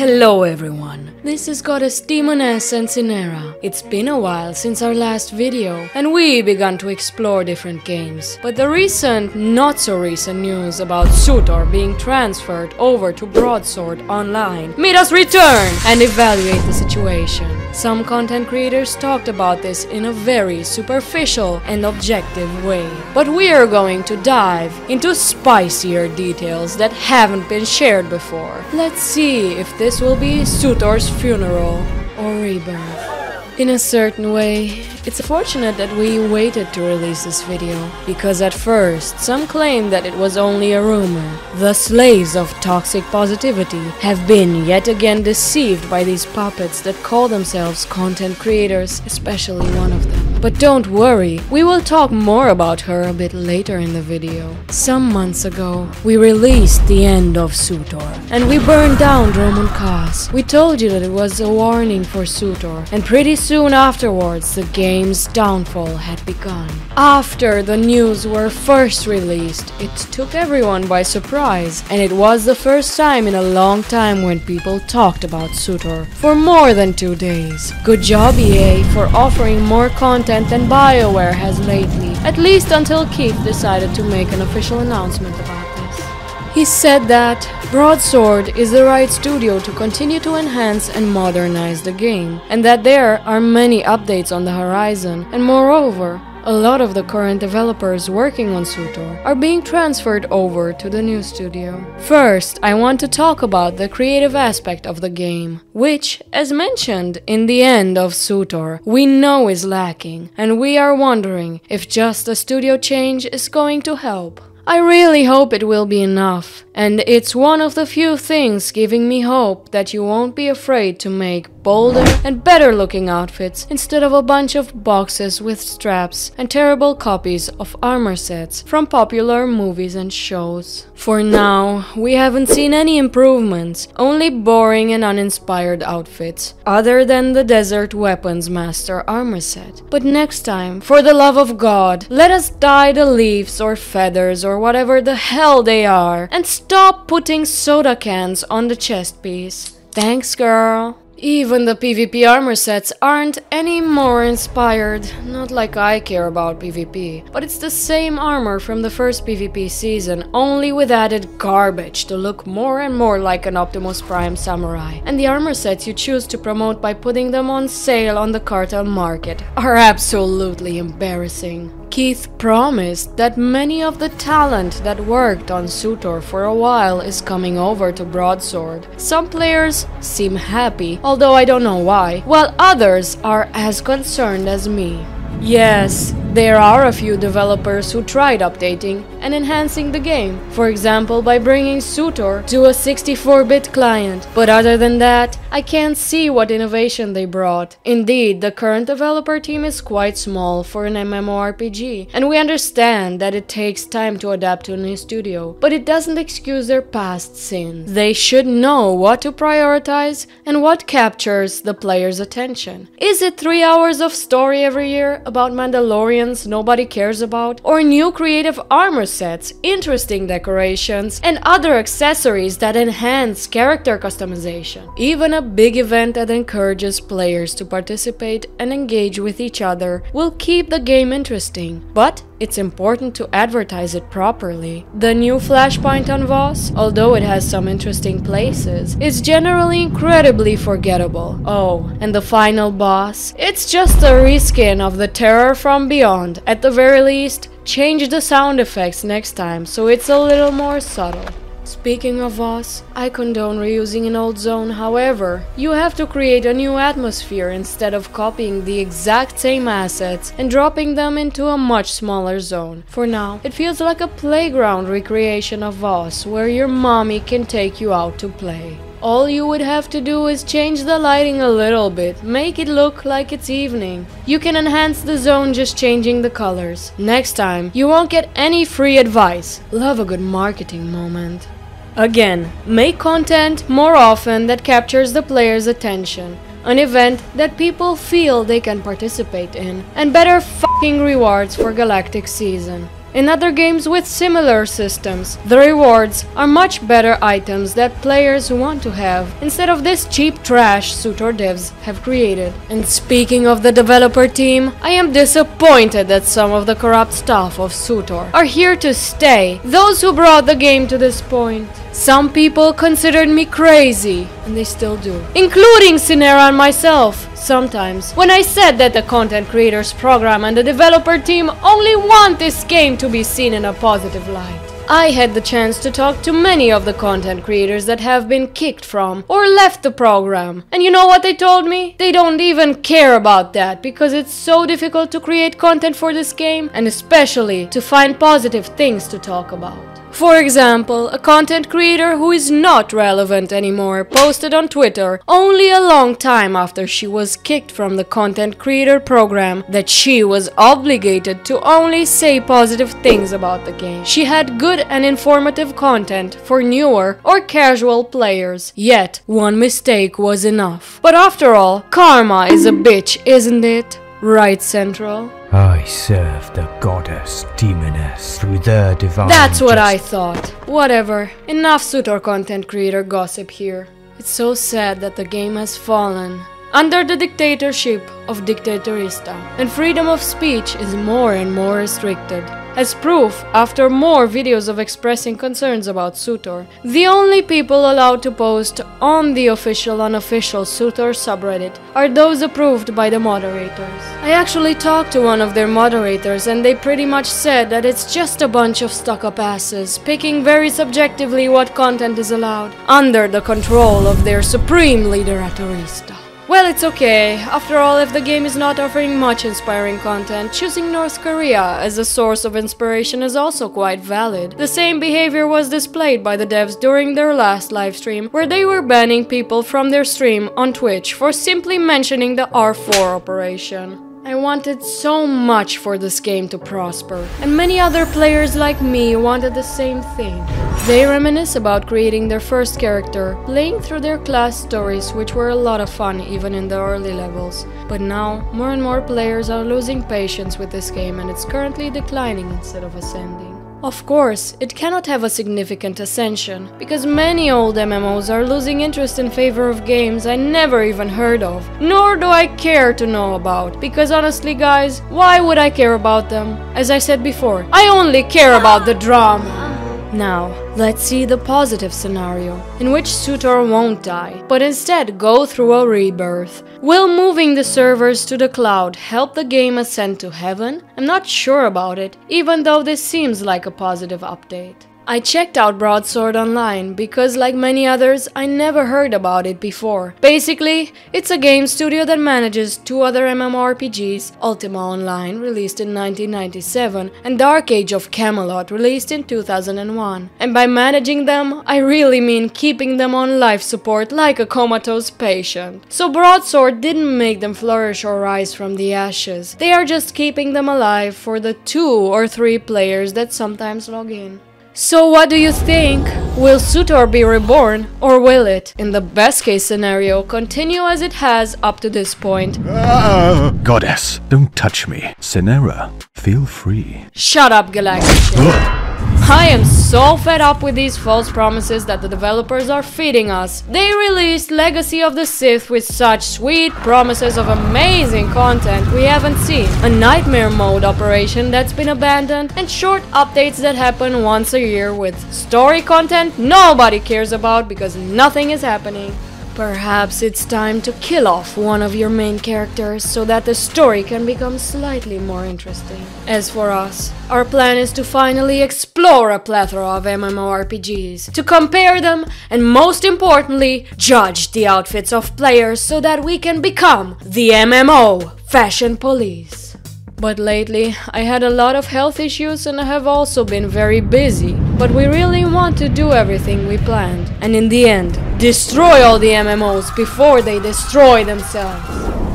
Hello everyone, this is Goddess Demoness and Synera. It's been a while since our last video, and we began to explore different games. But the recent, not so recent news about SWTOR being transferred over to Broadsword Online made us return and evaluate the situation. Some content creators talked about this in a very superficial and objective way. But we are going to dive into spicier details that haven't been shared before. Let's see if this will be SWTOR's funeral or rebirth. In a certain way, it's fortunate that we waited to release this video, because at first some claimed that it was only a rumor. The slaves of toxic positivity have been yet again deceived by these puppets that call themselves content creators, especially one of them. But don't worry, we will talk more about her a bit later in the video. Some months ago, we released the end of SWTOR, and we burned down Roman Cause. We told you that it was a warning for SWTOR, and pretty soon afterwards, the game's downfall had begun. After the news were first released, it took everyone by surprise, and it was the first time in a long time when people talked about SWTOR for more than 2 days. Good job, EA, for offering more content than Bioware has lately, at least until Keith decided to make an official announcement about this. He said that Broadsword is the right studio to continue to enhance and modernize the game, and that there are many updates on the horizon, and moreover, a lot of the current developers working on SWTOR are being transferred over to the new studio. First, I want to talk about the creative aspect of the game, which, as mentioned in the end of SWTOR, we know is lacking, and we are wondering if just a studio change is going to help. I really hope it will be enough, and it's one of the few things giving me hope that you won't be afraid to make bolder and better looking outfits instead of a bunch of boxes with straps and terrible copies of armor sets from popular movies and shows. For now, we haven't seen any improvements, only boring and uninspired outfits, other than the Desert Weapons Master armor set. But next time, for the love of God, let us dye the leaves or feathers or whatever the hell they are, and stop putting soda cans on the chest piece. Thanks, girl. Even the PvP armor sets aren't any more inspired, not like I care about PvP, but it's the same armor from the first PvP season, only with added garbage to look more and more like an Optimus Prime samurai. And the armor sets you choose to promote by putting them on sale on the cartel market are absolutely embarrassing. Keith promised that many of the talent that worked on SWTOR for a while is coming over to Broadsword. Some players seem happy, although I don't know why, while others are as concerned as me. Yes, there are a few developers who tried updating and enhancing the game, for example by bringing SWTOR to a 64-bit client, but other than that, I can't see what innovation they brought. Indeed, the current developer team is quite small for an MMORPG, and we understand that it takes time to adapt to a new studio, but it doesn't excuse their past sins. They should know what to prioritize and what captures the player's attention. Is it 3 hours of story every year about Mandalorians nobody cares about, or new creative armor sets, interesting decorations, and other accessories that enhance character customization? Even a big event that encourages players to participate and engage with each other will keep the game interesting, but it's important to advertise it properly. The new Flashpoint on Voss, although it has some interesting places, is generally incredibly forgettable. Oh, and the final boss? It's just a reskin of the Terror from Beyond. At the very least, change the sound effects next time so it's a little more subtle. Speaking of Voss, I condone reusing an old zone, however, you have to create a new atmosphere instead of copying the exact same assets and dropping them into a much smaller zone. For now, it feels like a playground recreation of Voss where your mommy can take you out to play. All you would have to do is change the lighting a little bit, make it look like it's evening. You can enhance the zone just changing the colors. Next time, you won't get any free advice. Love a good marketing moment. Again, make content more often that captures the player's attention. An event that people feel they can participate in. And better fucking rewards for Galactic Season. In other games with similar systems, the rewards are much better items that players want to have, instead of this cheap trash SWTOR devs have created. And speaking of the developer team, I am disappointed that some of the corrupt staff of SWTOR are here to stay, those who brought the game to this point. Some people considered me crazy, and they still do, including Synera and myself, sometimes, when I said that the content creators program and the developer team only want this game to be seen in a positive light. I had the chance to talk to many of the content creators that have been kicked from or left the program, and you know what they told me? They don't even care about that because it's so difficult to create content for this game, and especially to find positive things to talk about. For example, a content creator who is not relevant anymore posted on Twitter only a long time after she was kicked from the content creator program that she was obligated to only say positive things about the game. She had good and informative content for newer or casual players, yet one mistake was enough. But after all, karma is a bitch, isn't it? Right, Central? I serve the Goddess Demoness through their divine That's what I thought. Whatever. Enough SWTOR content creator gossip here. It's so sad that the game has fallen under the dictatorship of Dictatorista, and freedom of speech is more and more restricted. As proof, after more videos of expressing concerns about SWTOR, the only people allowed to post on the official-unofficial SWTOR subreddit are those approved by the moderators. I actually talked to one of their moderators and they pretty much said that it's just a bunch of stuck-up asses picking very subjectively what content is allowed, under the control of their supreme leader Atorista. Well, it's okay. After all, if the game is not offering much inspiring content, choosing North Korea as a source of inspiration is also quite valid. The same behavior was displayed by the devs during their last livestream, where they were banning people from their stream on Twitch for simply mentioning the R4 operation. I wanted so much for this game to prosper, and many other players like me wanted the same thing. They reminisce about creating their first character, playing through their class stories, which were a lot of fun even in the early levels. But now, more and more players are losing patience with this game, and it's currently declining instead of ascending. Of course, it cannot have a significant ascension, because many old MMOs are losing interest in favor of games I never even heard of, nor do I care to know about, because honestly guys, why would I care about them? As I said before, I only care about the drama. Now, let's see the positive scenario, in which SWTOR won't die, but instead go through a rebirth. Will moving the servers to the cloud help the game ascend to heaven? I'm not sure about it, even though this seems like a positive update. I checked out Broadsword online because, like many others, I never heard about it before. Basically, it's a game studio that manages two other MMORPGs, Ultima Online, released in 1997, and Dark Age of Camelot, released in 2001. And by managing them, I really mean keeping them on life support like a comatose patient. So Broadsword didn't make them flourish or rise from the ashes. They are just keeping them alive for the 2 or 3 players that sometimes log in. So what do you think? Will SWTOR be reborn, or will it, in the best case scenario, continue as it has up to this point? Goddess, don't touch me. Synera, feel free. Shut up, Galactic. I am so fed up with these false promises that the developers are feeding us. They released Legacy of the Sith with such sweet promises of amazing content we haven't seen, a nightmare mode operation that's been abandoned, and short updates that happen once a year with story content nobody cares about because nothing is happening. Perhaps it's time to kill off one of your main characters so that the story can become slightly more interesting. As for us, our plan is to finally explore a plethora of MMORPGs, to compare them, and most importantly, judge the outfits of players so that we can become the MMO Fashion Police. But lately, I had a lot of health issues and I have also been very busy. But we really want to do everything we planned, and in the end, destroy all the MMOs before they destroy themselves.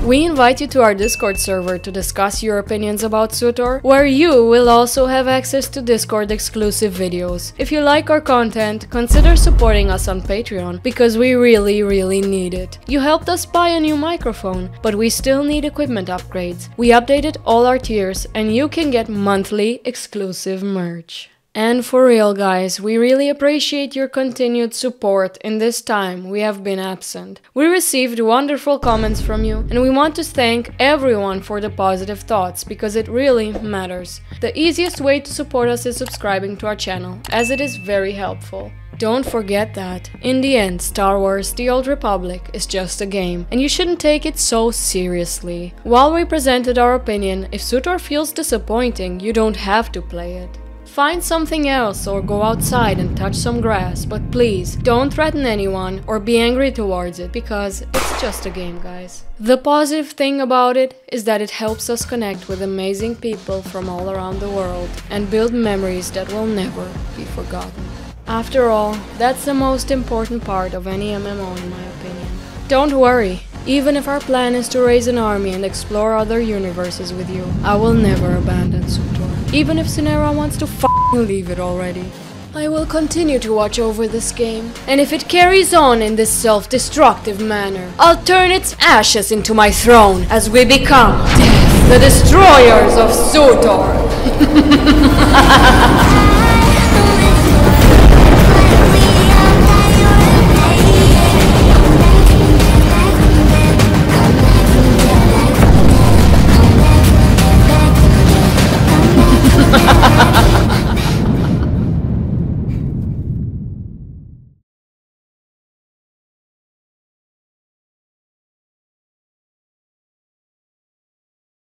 We invite you to our Discord server to discuss your opinions about SWTOR, where you will also have access to Discord exclusive videos. If you like our content, consider supporting us on Patreon, because we really need it. You helped us buy a new microphone, but we still need equipment upgrades. We updated all our tiers, and you can get monthly exclusive merch. And for real guys, we really appreciate your continued support in this time we have been absent. We received wonderful comments from you, and we want to thank everyone for the positive thoughts, because it really matters. The easiest way to support us is subscribing to our channel, as it is very helpful. Don't forget that, in the end, Star Wars The Old Republic is just a game, and you shouldn't take it so seriously. While we presented our opinion, if SWTOR feels disappointing, you don't have to play it. Find something else or go outside and touch some grass, but please don't threaten anyone or be angry towards it, because it's just a game, guys. The positive thing about it is that it helps us connect with amazing people from all around the world and build memories that will never be forgotten. After all, that's the most important part of any MMO in my opinion. Don't worry, even if our plan is to raise an army and explore other universes with you, I will never abandon SWTOR. Even if Synera wants to leave it already. I will continue to watch over this game, and if it carries on in this self-destructive manner, I'll turn its ashes into my throne as we become Death, the destroyers of SWTOR.